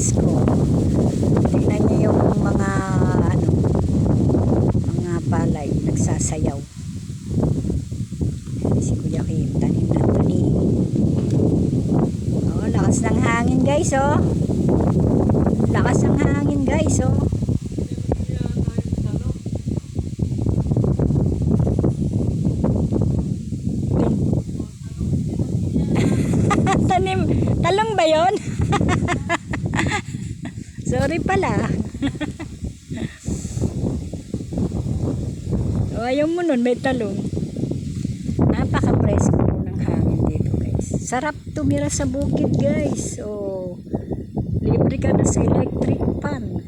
presko. Tingnan niyo yung mga ano, mga palay nagsasayaw. Si Kuya Kim, tanim na tanim. Oh, lakas ng hangin guys, oh. Lakas ng hangin guys, oh. Tanim, talong ba yun? Sorry pala. O, ayaw mo nun, may talong. Napaka-presko ng hangin dito guys. Sarap tumira sa bukid guys. O, libre ka na sa electric fan.